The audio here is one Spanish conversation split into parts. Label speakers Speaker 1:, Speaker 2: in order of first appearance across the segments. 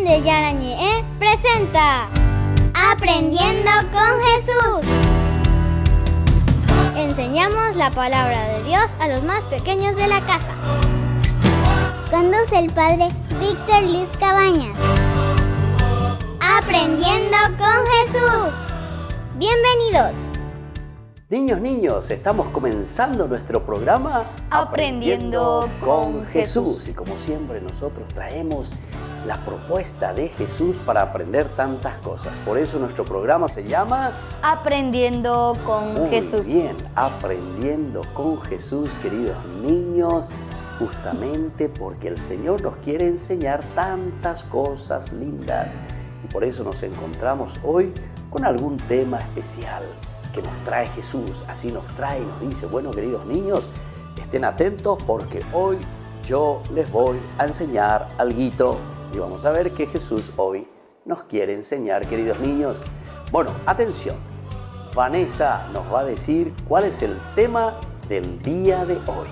Speaker 1: Eden de Yarañé presenta Aprendiendo con Jesús. Enseñamos la palabra de Dios a los más pequeños de la casa. Conduce el padre Víctor Luis Cabañas. Aprendiendo con Jesús. Bienvenidos.
Speaker 2: Niños, estamos comenzando nuestro programa
Speaker 3: Aprendiendo con Jesús.
Speaker 2: Y como siempre nosotros traemos la propuesta de Jesús para aprender tantas cosas. Por eso nuestro programa se llama
Speaker 3: Aprendiendo con Jesús.
Speaker 2: Muy bien, Aprendiendo con Jesús, queridos niños, justamente porque el Señor nos quiere enseñar tantas cosas lindas. Y por eso nos encontramos hoy con algún tema especial que nos trae Jesús. Así nos trae y nos dice, bueno, queridos niños, estén atentos porque hoy yo les voy a enseñar alguito. Y vamos a ver qué Jesús hoy nos quiere enseñar, queridos niños. Bueno, atención. Vanessa nos va a decir cuál es el tema del día de hoy.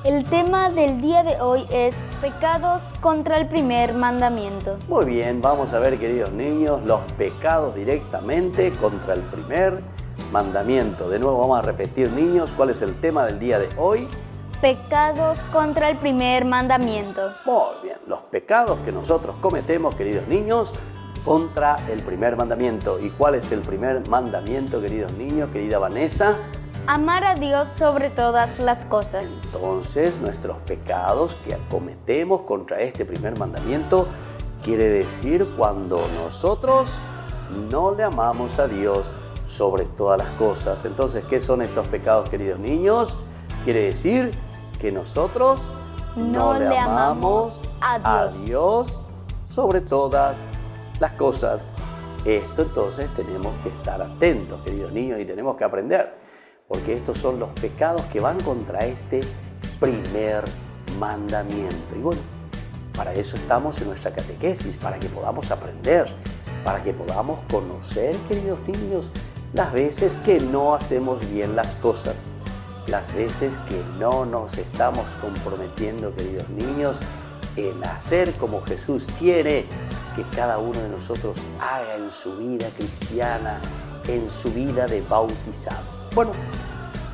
Speaker 3: El tema del día de hoy es pecados contra el primer mandamiento.
Speaker 2: Muy bien, vamos a ver, queridos niños, los pecados directamente contra el primer mandamiento. De nuevo vamos a repetir, niños, cuál es el tema del día de hoy.
Speaker 3: Pecados contra el primer mandamiento.
Speaker 2: Muy bien, los pecados que nosotros cometemos, queridos niños, contra el primer mandamiento. ¿Y cuál es el primer mandamiento, queridos niños, querida Vanessa?
Speaker 3: Amar a Dios sobre todas las cosas.
Speaker 2: Entonces, nuestros pecados que cometemos contra este primer mandamiento quiere decir cuando nosotros no le amamos a Dios sobre todas las cosas. Entonces, ¿qué son estos pecados, queridos niños? Quiere decir que nosotros no le amamos a Dios sobre todas las cosas. Esto entonces tenemos que estar atentos, queridos niños, y tenemos que aprender, porque estos son los pecados que van contra este primer mandamiento. Y bueno, para eso estamos en nuestra catequesis, para que podamos aprender, para que podamos conocer, queridos niños, las veces que no hacemos bien las cosas, las veces que no nos estamos comprometiendo, queridos niños, en hacer como Jesús quiere que cada uno de nosotros haga en su vida cristiana, en su vida de bautizado. Bueno,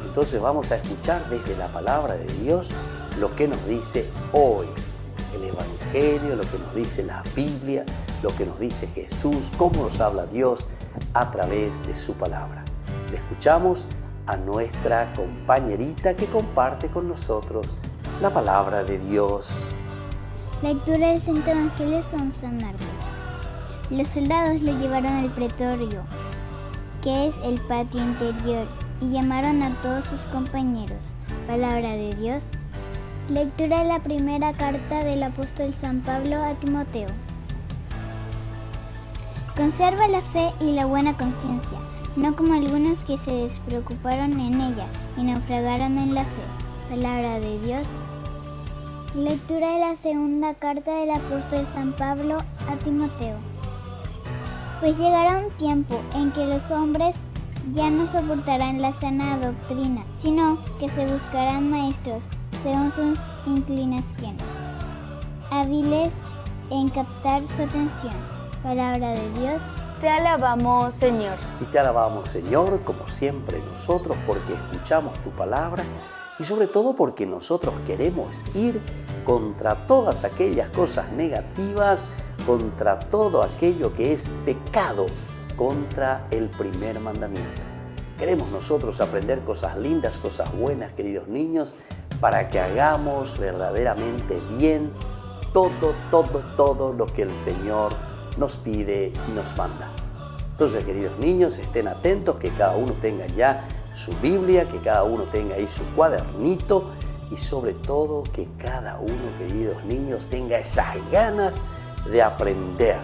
Speaker 2: entonces vamos a escuchar desde la palabra de Dios lo que nos dice hoy el Evangelio, lo que nos dice la Biblia, lo que nos dice Jesús, cómo nos habla Dios a través de su palabra. Le escuchamos a nuestra compañerita que comparte con nosotros la palabra de Dios.
Speaker 1: Lectura del Santo Evangelio según San Marcos. Los soldados lo llevaron al pretorio, que es el patio interior, y llamaron a todos sus compañeros. Palabra de Dios. Lectura de la primera carta del apóstol San Pablo a Timoteo. Conserva la fe y la buena conciencia, no como algunos que se despreocuparon en ella y naufragaron en la fe. Palabra de Dios. Lectura de la segunda carta del apóstol San Pablo a Timoteo. Pues llegará un tiempo en que los hombres ya no soportarán la sana doctrina, sino que se buscarán maestros según sus inclinaciones, hábiles en captar su atención. Palabra de Dios.
Speaker 3: Te alabamos, Señor.
Speaker 2: Y te alabamos, Señor, como siempre nosotros, porque escuchamos tu palabra y sobre todo porque nosotros queremos ir contra todas aquellas cosas negativas, contra todo aquello que es pecado, contra el primer mandamiento. Queremos nosotros aprender cosas lindas, cosas buenas, queridos niños, para que hagamos verdaderamente bien todo lo que el Señor nos pide y nos manda. Entonces, queridos niños, estén atentos, que cada uno tenga ya su Biblia, que cada uno tenga ahí su cuadernito y sobre todo que cada uno, queridos niños, tenga esas ganas de aprender,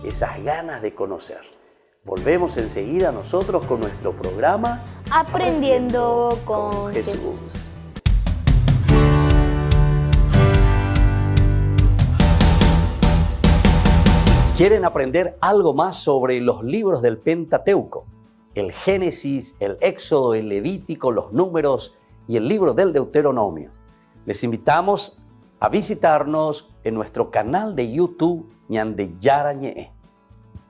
Speaker 2: esas ganas de conocer. Volvemos enseguida nosotros con nuestro programa
Speaker 3: Aprendiendo con
Speaker 2: Jesús. ¿Quieren aprender algo más sobre los libros del Pentateuco? El Génesis, el Éxodo, el Levítico, los Números y el libro del Deuteronomio. Les invitamos a visitarnos en nuestro canal de YouTube ñande yarañe.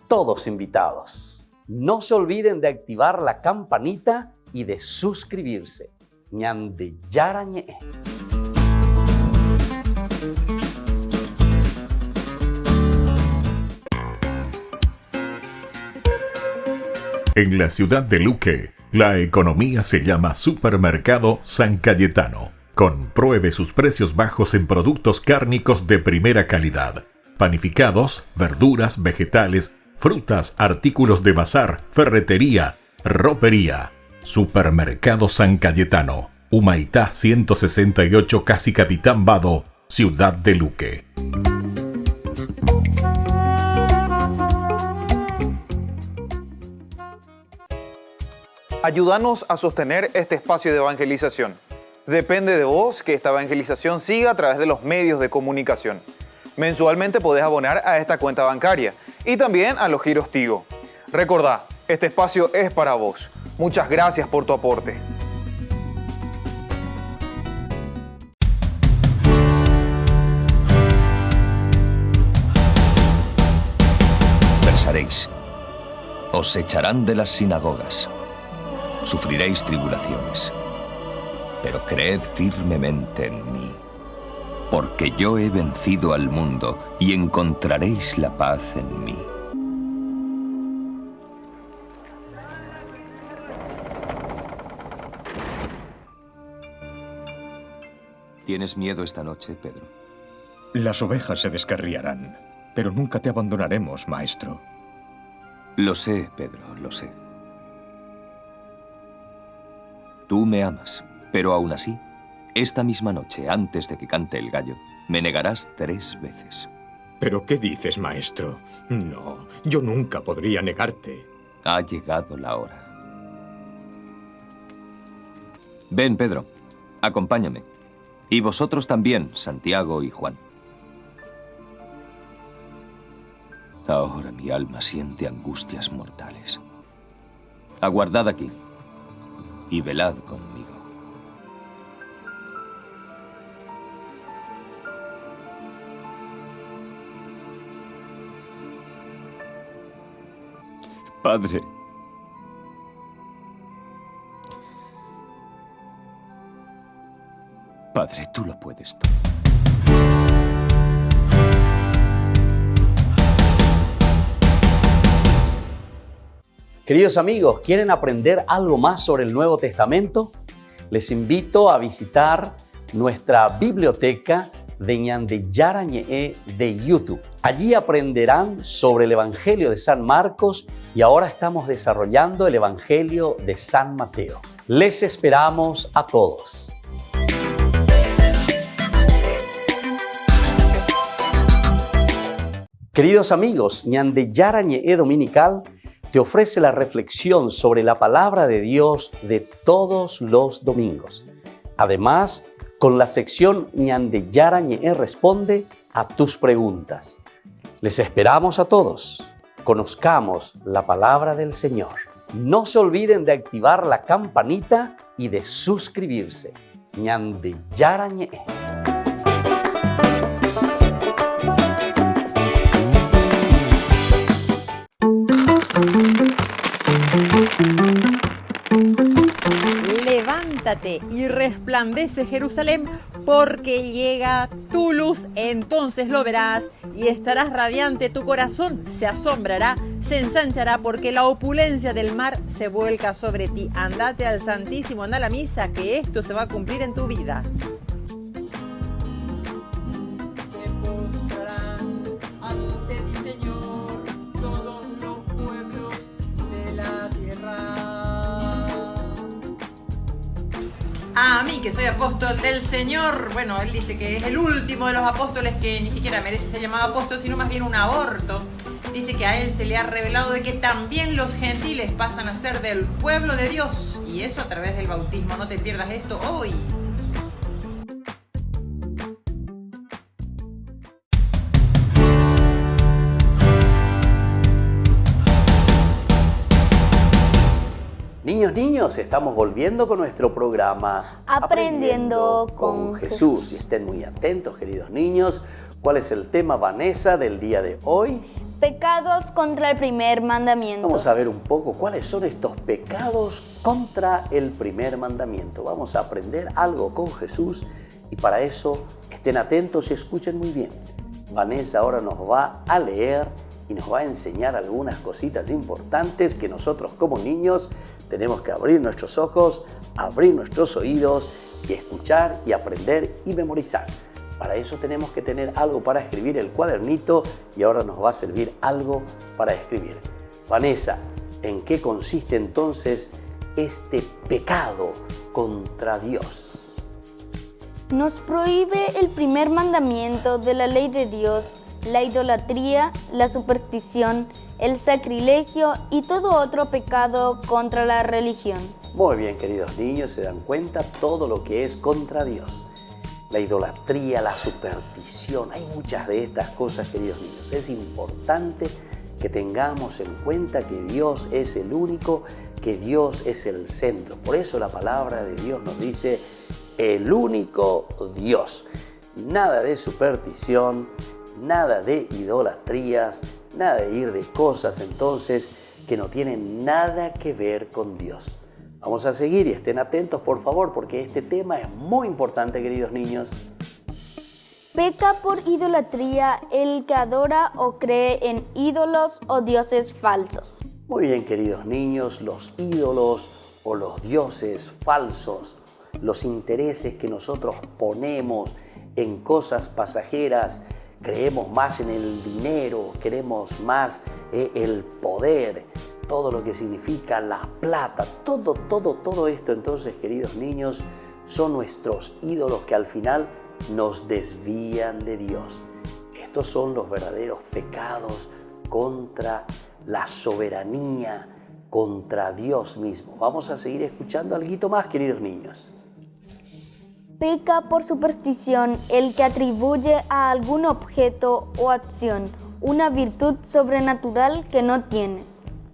Speaker 2: Todos invitados. No se olviden de activar la campanita y de suscribirse. ñande yarañe.
Speaker 4: En la ciudad de Luque, la economía se llama Supermercado San Cayetano. Compruebe sus precios bajos en productos cárnicos de primera calidad. Panificados, verduras, vegetales, frutas, artículos de bazar, ferretería, ropería. Supermercado San Cayetano, Humaitá 168, Casi Capitán Vado, ciudad de Luque.
Speaker 5: Ayúdanos a sostener este espacio de evangelización. Depende de vos que esta evangelización siga a través de los medios de comunicación. Mensualmente podés abonar a esta cuenta bancaria y también a los giros Tigo. Recordá, este espacio es para vos. Muchas gracias por tu aporte.
Speaker 6: Pensaréis, os echarán de las sinagogas. Sufriréis tribulaciones, pero creed firmemente en mí, porque yo he vencido al mundo y encontraréis la paz en mí. ¿Tienes miedo esta noche, Pedro?
Speaker 7: Las ovejas se descarriarán, pero nunca te abandonaremos, maestro.
Speaker 6: Lo sé, Pedro, lo sé. Tú me amas, pero aún así, esta misma noche, antes de que cante el gallo, me negarás 3 veces.
Speaker 7: ¿Pero qué dices, maestro? No, yo nunca podría negarte.
Speaker 6: Ha llegado la hora. Ven, Pedro, acompáñame. Y vosotros también, Santiago y Juan. Ahora mi alma siente angustias mortales. Aguardad aquí y velad conmigo. Padre, Padre, tú lo puedes todo.
Speaker 2: Queridos amigos, ¿quieren aprender algo más sobre el Nuevo Testamento? Les invito a visitar nuestra biblioteca de ñande yarañe de YouTube. Allí aprenderán sobre el Evangelio de San Marcos y ahora estamos desarrollando el Evangelio de San Mateo. Les esperamos a todos. Queridos amigos, ñande yarañe dominical te ofrece la reflexión sobre la palabra de Dios de todos los domingos. Además, con la sección ñande yarañe responde a tus preguntas. Les esperamos a todos. Conozcamos la palabra del Señor. No se olviden de activar la campanita y de suscribirse. ñande yarañe.
Speaker 8: Levántate y resplandece, Jerusalén, porque llega tu luz. Entonces lo verás y estarás radiante. Tu corazón se asombrará, se ensanchará, porque la opulencia del mar se vuelca sobre ti. Andate al Santísimo, anda a la misa, que esto se va a cumplir en tu vida. A mí, que soy apóstol del Señor. Bueno, él dice que es el último de los apóstoles, que ni siquiera merece ser llamado apóstol, sino más bien un aborto. Dice que a él se le ha revelado de que también los gentiles pasan a ser del pueblo de Dios, y eso a través del bautismo. No te pierdas esto hoy.
Speaker 2: Niños, estamos volviendo con nuestro programa
Speaker 3: Aprendiendo con
Speaker 2: Jesús. Y estén muy atentos, queridos niños, ¿Cuál es el tema, Vanessa, del día de hoy?
Speaker 3: Pecados contra el primer mandamiento.
Speaker 2: Vamos a ver un poco cuáles son estos pecados contra el primer mandamiento. Vamos a aprender algo con Jesús y para eso estén atentos y escuchen muy bien. Vanessa ahora nos va a leer y nos va a enseñar algunas cositas importantes que nosotros como niños tenemos que abrir nuestros ojos, abrir nuestros oídos y escuchar y aprender y memorizar. Para eso tenemos que tener algo para escribir, el cuadernito, y ahora nos va a servir algo para escribir. Vanessa, ¿en qué consiste entonces este pecado contra Dios?
Speaker 3: Nos prohíbe el primer mandamiento de la ley de Dios, la idolatría, la superstición, el sacrilegio y todo otro pecado contra la religión.
Speaker 2: Muy bien, queridos niños, se dan cuenta todo lo que es contra Dios. La idolatría, la superstición, hay muchas de estas cosas, queridos niños. Es importante que tengamos en cuenta que Dios es el único, que Dios es el centro. Por eso la palabra de Dios nos dice el único Dios. Nada de superstición, nada de idolatrías, nada de ir de cosas entonces que no tienen nada que ver con Dios. Vamos a seguir y estén atentos, por favor, porque este tema es muy importante, queridos niños.
Speaker 3: Peca por idolatría el que adora o cree en ídolos o dioses falsos.
Speaker 2: Muy bien, queridos niños, los ídolos o los dioses falsos, los intereses que nosotros ponemos en cosas pasajeras, creemos más en el dinero, queremos más el poder, todo lo que significa la plata, todo esto entonces, queridos niños, son nuestros ídolos que al final nos desvían de Dios. Estos son los verdaderos pecados contra la soberanía, contra Dios mismo. Vamos a seguir escuchando algo más, queridos niños.
Speaker 3: Peca por superstición el que atribuye a algún objeto o acción una virtud sobrenatural que no tiene.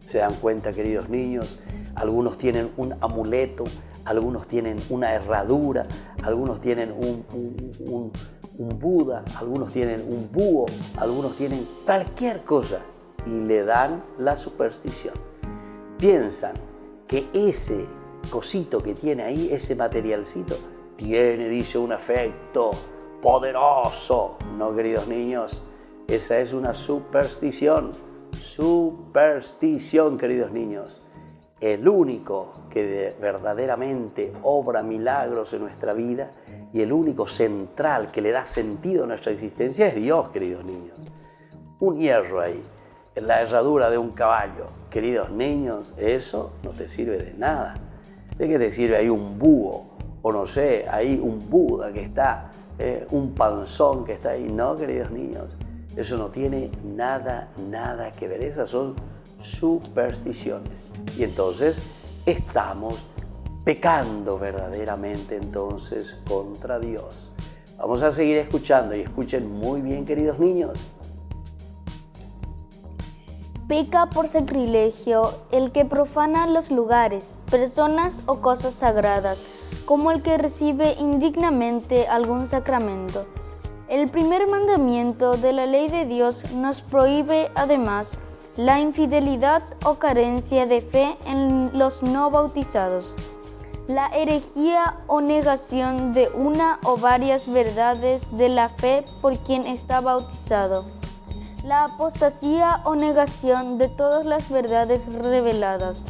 Speaker 2: Se dan cuenta, queridos niños, algunos tienen un amuleto, algunos tienen una herradura, algunos tienen un Buda, algunos tienen un búho, algunos tienen cualquier cosa y le dan la superstición. Piensan que ese cosito que tiene ahí, ese materialcito, tiene, dice, un efecto poderoso. No, queridos niños, esa es una superstición. Superstición, queridos niños. El único que verdaderamente obra milagros en nuestra vida y el único central que le da sentido a nuestra existencia es Dios, queridos niños. Un hierro ahí, en la herradura de un caballo. Queridos niños, eso no te sirve de nada. ¿De qué te sirve ahí un búho? O no sé, ahí un Buda que está, un panzón que está ahí. No, queridos niños, eso no tiene nada que ver. Esas son supersticiones. Y entonces estamos pecando verdaderamente entonces contra Dios. Vamos a seguir escuchando y escuchen muy bien, queridos niños.
Speaker 3: Peca por sacrilegio el que profana los lugares, personas o cosas sagradas, como el que recibe indignamente algún sacramento. El primer mandamiento de la ley de Dios nos prohíbe además la infidelidad o carencia de fe en los no bautizados, la herejía o negación de una o varias verdades de la fe por quien está bautizado, la apostasía o negación de todas las verdades reveladas,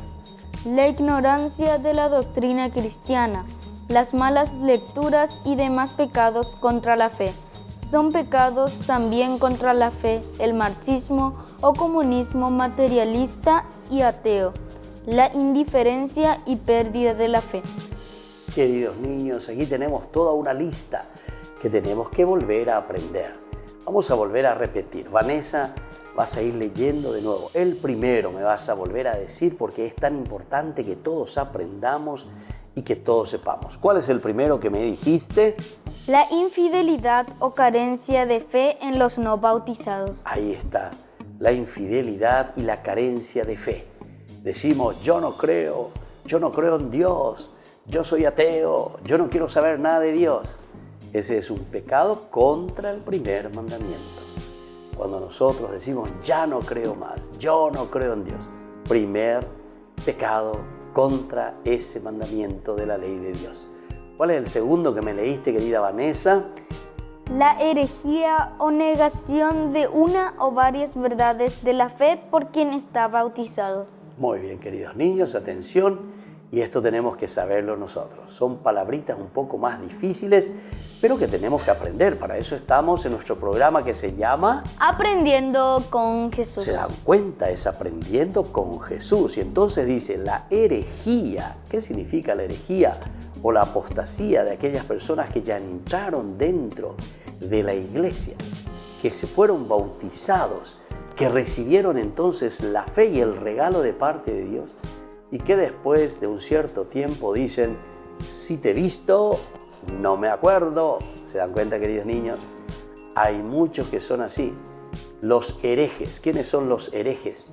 Speaker 3: la ignorancia de la doctrina cristiana, las malas lecturas y demás pecados contra la fe. Son pecados también contra la fe el marxismo o comunismo materialista y ateo, la indiferencia y pérdida de la fe.
Speaker 2: Queridos niños, aquí tenemos toda una lista que tenemos que volver a aprender. Vamos a volver a repetir. Vanessa, vas a ir leyendo de nuevo. El primero me vas a volver a decir porque es tan importante que todos aprendamos y que todos sepamos. ¿Cuál es el primero que me dijiste?
Speaker 3: La infidelidad o carencia de fe en los no bautizados.
Speaker 2: Ahí está, la infidelidad y la carencia de fe. Decimos, yo no creo en Dios, yo soy ateo, yo no quiero saber nada de Dios. Ese es un pecado contra el primer mandamiento. Cuando nosotros decimos, ya no creo más, yo no creo en Dios, primer pecado contra ese mandamiento de la ley de Dios. ¿Cuál es el segundo que me leíste, querida Vanessa?
Speaker 3: La herejía o negación de una o varias verdades de la fe por quien está bautizado.
Speaker 2: Muy bien, queridos niños, atención, y esto tenemos que saberlo nosotros. Son palabritas un poco más difíciles, pero que tenemos que aprender. Para eso estamos en nuestro programa que se llama
Speaker 3: Aprendiendo con Jesús.
Speaker 2: ¿Se dan cuenta? Es Aprendiendo con Jesús. Y entonces dice la herejía. ¿Qué significa la herejía? O la apostasía de aquellas personas que ya entraron dentro de la iglesia, que se fueron bautizados, que recibieron entonces la fe y el regalo de parte de Dios, y que después de un cierto tiempo dicen, si te he visto, no me acuerdo. ¿Se dan cuenta, queridos niños? Hay muchos que son así. Los herejes. ¿Quiénes son los herejes?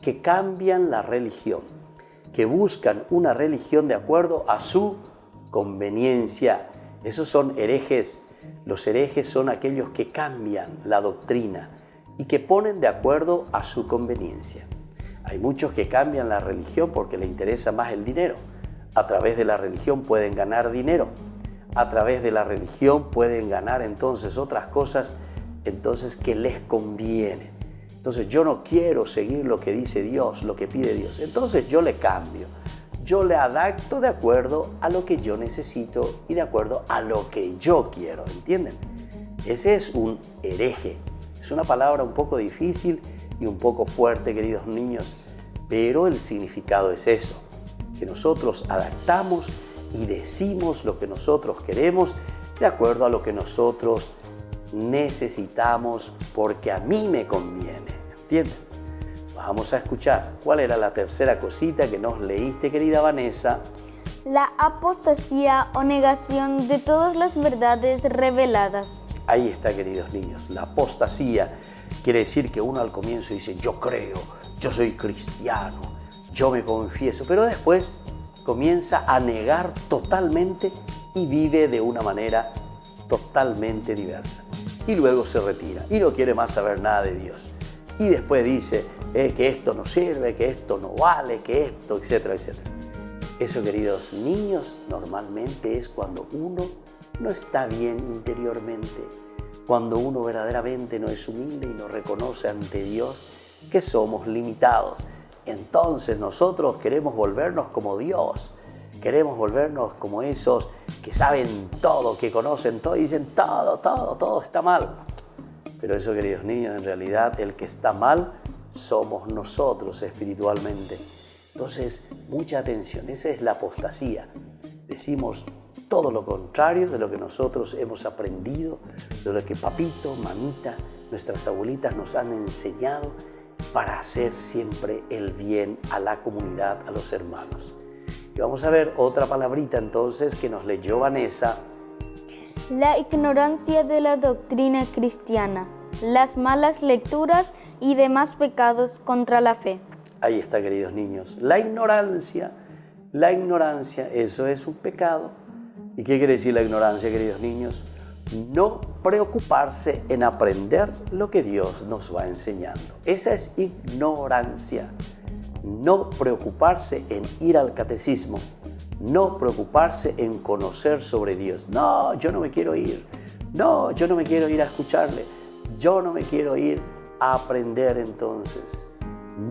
Speaker 2: Que cambian la religión, que buscan una religión de acuerdo a su conveniencia. Esos son herejes. Los herejes son aquellos que cambian la doctrina y que ponen de acuerdo a su conveniencia. Hay muchos que cambian la religión porque les interesa más el dinero. A través de la religión pueden ganar dinero. A través de la religión pueden ganar entonces otras cosas entonces que les conviene. Entonces yo no quiero seguir lo que dice Dios, lo que pide Dios. Entonces yo le cambio. Yo le adapto de acuerdo a lo que yo necesito y de acuerdo a lo que yo quiero, ¿entienden? Ese es un hereje. Es una palabra un poco difícil y un poco fuerte, queridos niños, pero el significado es eso, que nosotros adaptamos y decimos lo que nosotros queremos de acuerdo a lo que nosotros necesitamos porque a mí me conviene, ¿entienden? Vamos a escuchar. ¿Cuál era la tercera cosita que nos leíste, querida Vanessa?
Speaker 3: La apostasía o negación de todas las verdades reveladas.
Speaker 2: Ahí está, queridos niños. La apostasía quiere decir que uno al comienzo dice, yo creo, yo soy cristiano, yo me confieso, pero después comienza a negar totalmente y vive de una manera totalmente diversa. Y luego se retira y no quiere más saber nada de Dios. Y después dice que esto no sirve, que esto no vale, que esto, etcétera, etcétera. Eso, queridos niños, normalmente es cuando uno no está bien interiormente, cuando uno verdaderamente no es humilde y no reconoce ante Dios que somos limitados. Entonces nosotros queremos volvernos como Dios, queremos volvernos como esos que saben todo, que conocen todo y dicen todo está mal. Pero eso, queridos niños, en realidad el que está mal somos nosotros espiritualmente. Entonces, mucha atención, esa es la apostasía. Decimos todo lo contrario de lo que nosotros hemos aprendido, de lo que papito, mamita, nuestras abuelitas nos han enseñado para hacer siempre el bien a la comunidad, a los hermanos. Y vamos a ver otra palabrita entonces que nos leyó Vanessa.
Speaker 3: La ignorancia de la doctrina cristiana, las malas lecturas y demás pecados contra la fe.
Speaker 2: Ahí está, queridos niños. La ignorancia, eso es un pecado. ¿Y qué quiere decir la ignorancia, queridos niños? No preocuparse en aprender lo que Dios nos va enseñando. Esa es ignorancia. No preocuparse en ir al catecismo. No preocuparse en conocer sobre Dios. No, yo no me quiero ir. No, yo no me quiero ir a escucharle. Yo no me quiero ir a aprender entonces.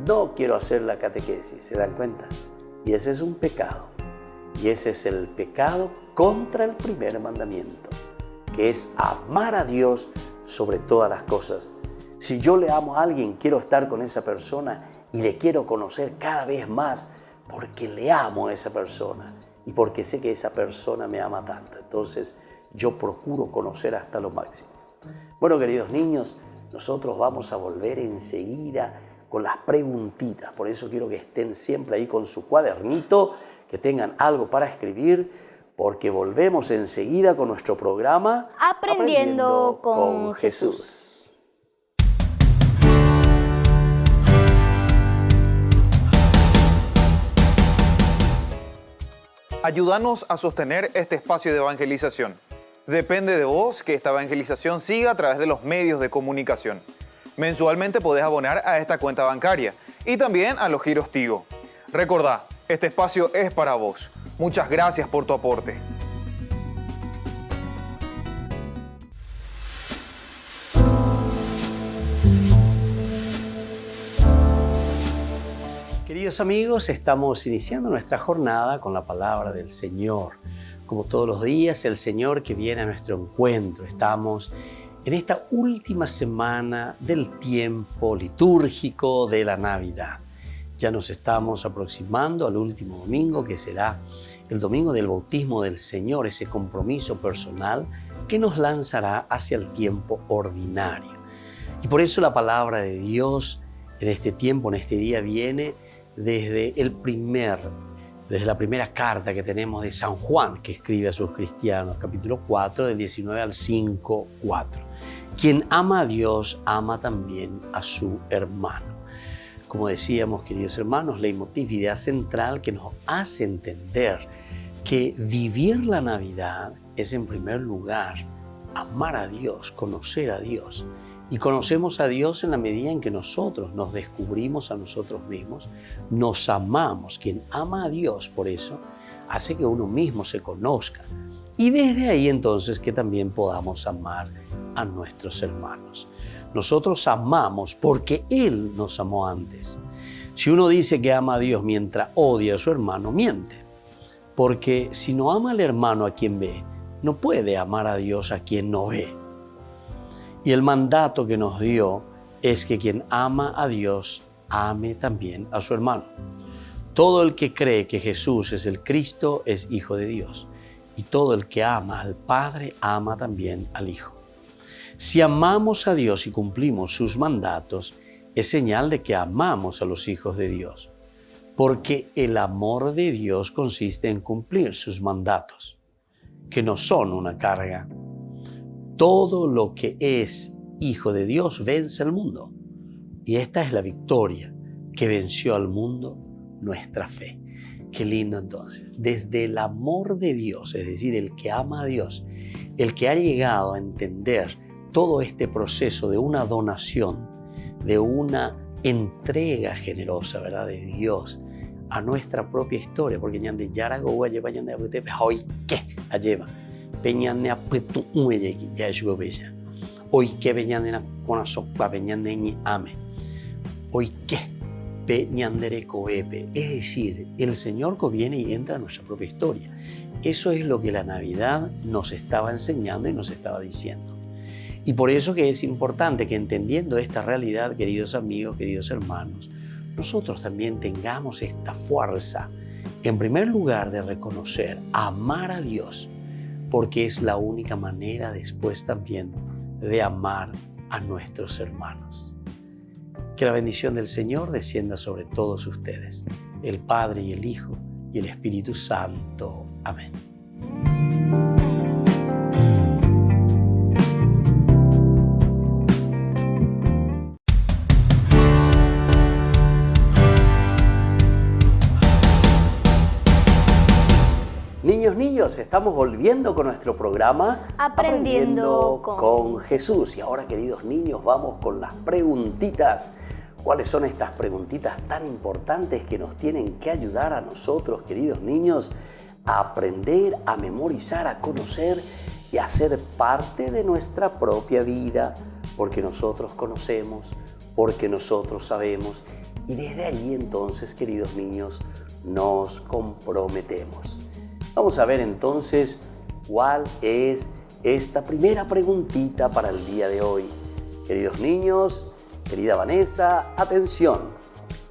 Speaker 2: No quiero hacer la catequesis, ¿se dan cuenta? Y ese es un pecado. Y ese es el pecado contra el primer mandamiento, que es amar a Dios sobre todas las cosas. Si yo le amo a alguien, quiero estar con esa persona y le quiero conocer cada vez más porque le amo a esa persona y porque sé que esa persona me ama tanto. Entonces, yo procuro conocer hasta lo máximo. Bueno, queridos niños, nosotros vamos a volver enseguida con las preguntitas. Por eso quiero que estén siempre ahí con su cuadernito, que tengan algo para escribir, porque volvemos enseguida con nuestro programa
Speaker 3: Aprendiendo con
Speaker 2: Jesús.
Speaker 5: Ayúdanos a sostener este espacio de evangelización. Depende de vos que esta evangelización siga a través de los medios de comunicación. Mensualmente podés abonar a esta cuenta bancaria y también a los giros Tigo. Recordá, este espacio es para vos. Muchas gracias por tu aporte.
Speaker 2: Queridos amigos, estamos iniciando nuestra jornada con la palabra del Señor. Como todos los días, el Señor que viene a nuestro encuentro. Estamos en esta última semana del tiempo litúrgico de la Navidad. Ya nos estamos aproximando al último domingo, que será el domingo del bautismo del Señor, ese compromiso personal que nos lanzará hacia el tiempo ordinario. Y por eso la palabra de Dios en este tiempo, en este día, viene desde la primera carta que tenemos de San Juan, que escribe a sus cristianos, capítulo 4, del 19 al 5, 4. Quien ama a Dios, ama también a su hermano. Como decíamos, queridos hermanos, leitmotiv, idea central que nos hace entender que vivir la Navidad es, en primer lugar, amar a Dios, conocer a Dios. Y conocemos a Dios en la medida en que nosotros nos descubrimos a nosotros mismos, nos amamos. Quien ama a Dios, por eso, hace que uno mismo se conozca. Y desde ahí entonces que también podamos amar a nuestros hermanos. Nosotros amamos porque Él nos amó antes. Si uno dice que ama a Dios mientras odia a su hermano, miente. Porque si no ama al hermano a quien ve, no puede amar a Dios a quien no ve. Y el mandato que nos dio es que quien ama a Dios, ame también a su hermano. Todo el que cree que Jesús es el Cristo es hijo de Dios. Y todo el que ama al Padre, ama también al Hijo. Si amamos a Dios y cumplimos sus mandatos, es señal de que amamos a los hijos de Dios. Porque el amor de Dios consiste en cumplir sus mandatos, que no son una carga. Todo lo que es hijo de Dios vence al mundo. Y esta es la victoria que venció al mundo, nuestra fe. Qué lindo entonces. Desde el amor de Dios, es decir, el que ama a Dios, el que ha llegado a entender todo este proceso de una donación, de una entrega generosa, ¿verdad?, de Dios a nuestra propia historia. Porque ñande yarago lleva ñande abute hoy qué lleva. Peñane apretu ueyeki ya ayuda bella. Hoy que peñane na con sopa peñane ni ame. Hoy que peñandere coepe. Es decir, el Señor que viene y entra a nuestra propia historia. Eso es lo que la Navidad nos estaba enseñando y nos estaba diciendo. Y por eso que es importante que, entendiendo esta realidad, queridos amigos, queridos hermanos, nosotros también tengamos esta fuerza, en primer lugar, de reconocer, amar a Dios, porque es la única manera después también de amar a nuestros hermanos. Que la bendición del Señor descienda sobre todos ustedes, el Padre y el Hijo y el Espíritu Santo. Amén. Niños, estamos volviendo con nuestro programa
Speaker 3: Aprendiendo
Speaker 2: con Jesús. Y ahora, queridos niños, vamos con las preguntitas. ¿Cuáles son estas preguntitas tan importantes que nos tienen que ayudar a nosotros, queridos niños, a aprender, a memorizar, a conocer y a ser parte de nuestra propia vida? Porque nosotros conocemos, porque nosotros sabemos. Y desde allí entonces, queridos niños, nos comprometemos. Vamos a ver entonces cuál es esta primera preguntita para el día de hoy. Queridos niños, querida Vanessa, atención.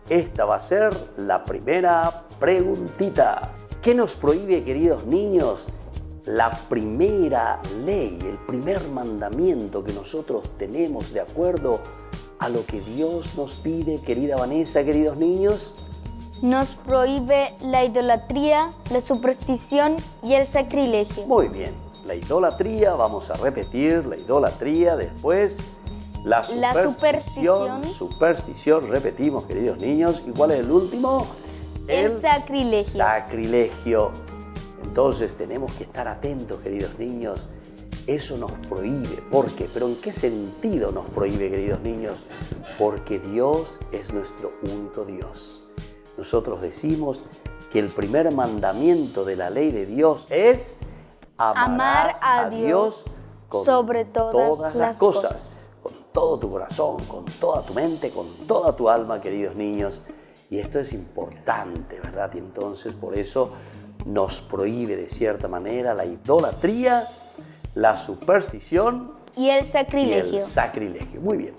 Speaker 2: Esta va a ser la primera preguntita. ¿Qué nos prohíbe, queridos niños, la primera ley, el primer mandamiento que nosotros tenemos de acuerdo a lo que Dios nos pide, querida Vanessa, queridos niños?
Speaker 3: Nos prohíbe la idolatría, la superstición y el sacrilegio.
Speaker 2: Muy bien, la idolatría, vamos a repetir, la idolatría, después la superstición. Superstición, repetimos, queridos niños. ¿Y cuál es el último?
Speaker 3: El sacrilegio.
Speaker 2: Sacrilegio. Entonces tenemos que estar atentos, queridos niños, Eso nos prohíbe. ¿Por qué? ¿Pero en qué sentido nos prohíbe, queridos niños? Porque Dios es nuestro único Dios. Nosotros decimos que el primer mandamiento de la ley de Dios es amarás a Dios con
Speaker 3: sobre todas las cosas.
Speaker 2: Con todo tu corazón, con toda tu mente, con toda tu alma, queridos niños. Y esto es importante, ¿verdad? Y entonces por eso nos prohíbe de cierta manera la idolatría, la superstición
Speaker 3: y el sacrilegio.
Speaker 2: Muy bien.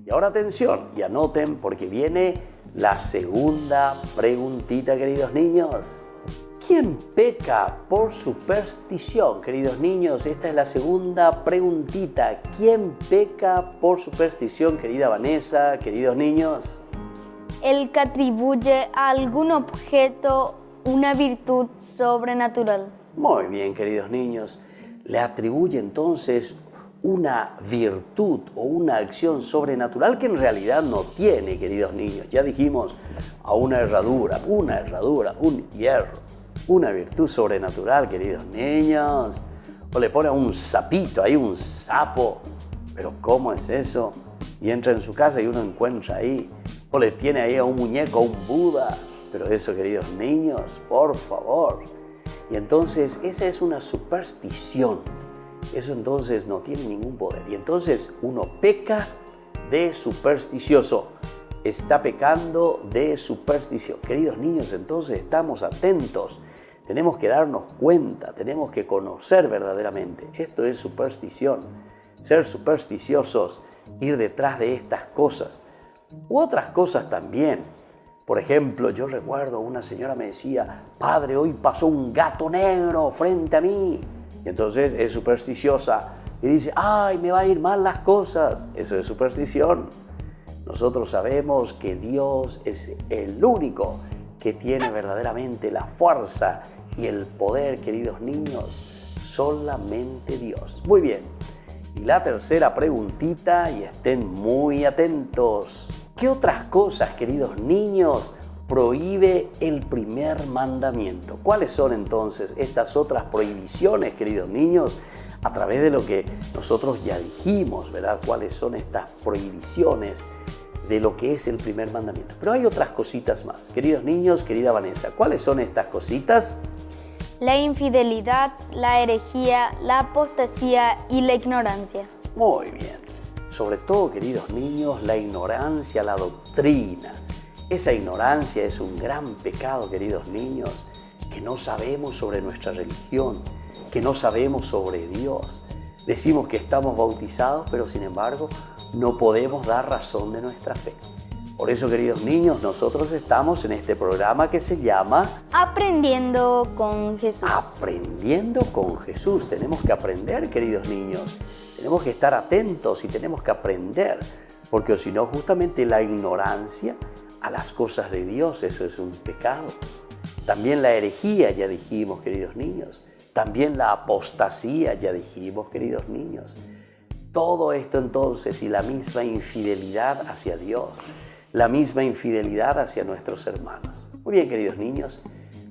Speaker 2: Y ahora atención y anoten porque viene la segunda preguntita, queridos niños. ¿Quién peca por superstición, queridos niños? Esta es la segunda preguntita. ¿Quién peca por superstición, querida Vanessa, queridos niños?
Speaker 3: El que atribuye a algún objeto una virtud sobrenatural.
Speaker 2: Muy bien, queridos niños. Le atribuye entonces una virtud o una acción sobrenatural que en realidad no tiene, queridos niños. Ya dijimos a una herradura, un hierro, una virtud sobrenatural, queridos niños. O le pone a un sapito, ahí un sapo. Pero ¿cómo es eso? Y entra en su casa y uno encuentra ahí. O le tiene ahí a un muñeco, a un Buda. Pero eso, queridos niños, por favor. Y entonces esa es una superstición. Eso entonces no tiene ningún poder. Y entonces uno peca de supersticioso. Está pecando de superstición. Queridos niños, entonces estamos atentos. Tenemos que darnos cuenta, tenemos que conocer verdaderamente. Esto es superstición. Ser supersticiosos, ir detrás de estas cosas. U otras cosas también. Por ejemplo, yo recuerdo una señora me decía, padre, hoy pasó un gato negro frente a mí. Y entonces es supersticiosa y dice, ay, me va a ir mal las cosas. Eso es superstición. Nosotros sabemos que Dios es el único que tiene verdaderamente la fuerza y el poder, queridos niños. Solamente Dios. Muy bien. Y la tercera preguntita, y estén muy atentos. ¿Qué otras cosas, queridos niños, prohíbe el primer mandamiento? ¿Cuáles son entonces estas otras prohibiciones, queridos niños? A través de lo que nosotros ya dijimos, ¿verdad? ¿Cuáles son estas prohibiciones de lo que es el primer mandamiento? Pero hay otras cositas más. Queridos niños, querida Vanessa, ¿cuáles son estas cositas?
Speaker 3: La infidelidad, la herejía, la apostasía y la ignorancia.
Speaker 2: Muy bien. Sobre todo, queridos niños, la ignorancia, la doctrina. Esa ignorancia es un gran pecado, queridos niños, que no sabemos sobre nuestra religión, que no sabemos sobre Dios. Decimos que estamos bautizados, pero sin embargo no podemos dar razón de nuestra fe. Por eso, queridos niños, nosotros estamos en este programa que se llama
Speaker 3: Aprendiendo con Jesús.
Speaker 2: Aprendiendo con Jesús. Tenemos que aprender, queridos niños. Tenemos que estar atentos y tenemos que aprender. Porque si no, justamente la ignorancia a las cosas de Dios, eso es un pecado. También la herejía, ya dijimos, queridos niños. También la apostasía, ya dijimos, queridos niños. Todo esto entonces y la misma infidelidad hacia Dios. La misma infidelidad hacia nuestros hermanos. Muy bien, queridos niños,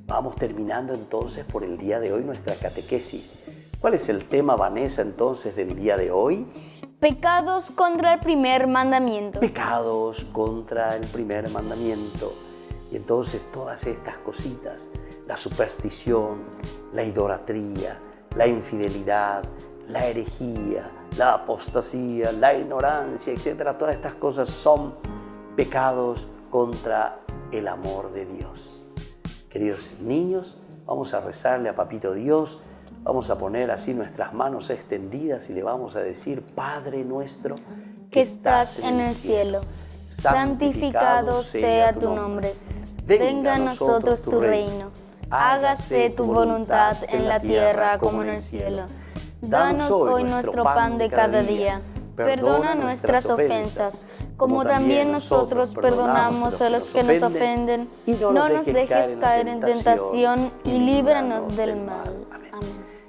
Speaker 2: vamos terminando entonces por el día de hoy nuestra catequesis. ¿Cuál es el tema, Vanessa, entonces del día de hoy?
Speaker 3: Pecados contra el primer mandamiento.
Speaker 2: Pecados contra el primer mandamiento. Y entonces todas estas cositas, la superstición, la idolatría, la infidelidad, la herejía, la apostasía, la ignorancia, etcétera, todas estas cosas son pecados contra el amor de Dios. Queridos niños, vamos a rezarle a Papito Dios, vamos a poner así nuestras manos extendidas y le vamos a decir, Padre nuestro
Speaker 3: que estás en el cielo, santificado sea tu nombre. Venga a nosotros tu reino, hágase tu voluntad en la tierra como en el cielo. Danos hoy nuestro pan de cada día. Perdona nuestras ofensas, como también nosotros perdonamos a los que nos ofenden. No nos dejes caer en tentación y líbranos del mal.
Speaker 2: Amén.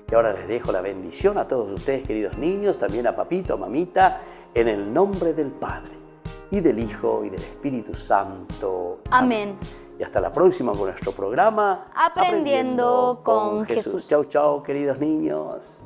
Speaker 2: Y ahora les dejo la bendición a todos ustedes, queridos niños, también a papito, a mamita, en el nombre del Padre, y del Hijo, y del Espíritu Santo.
Speaker 3: Amén.
Speaker 2: Y hasta la próxima con nuestro programa
Speaker 3: Aprendiendo con Jesús.
Speaker 2: Chau, chau, queridos niños.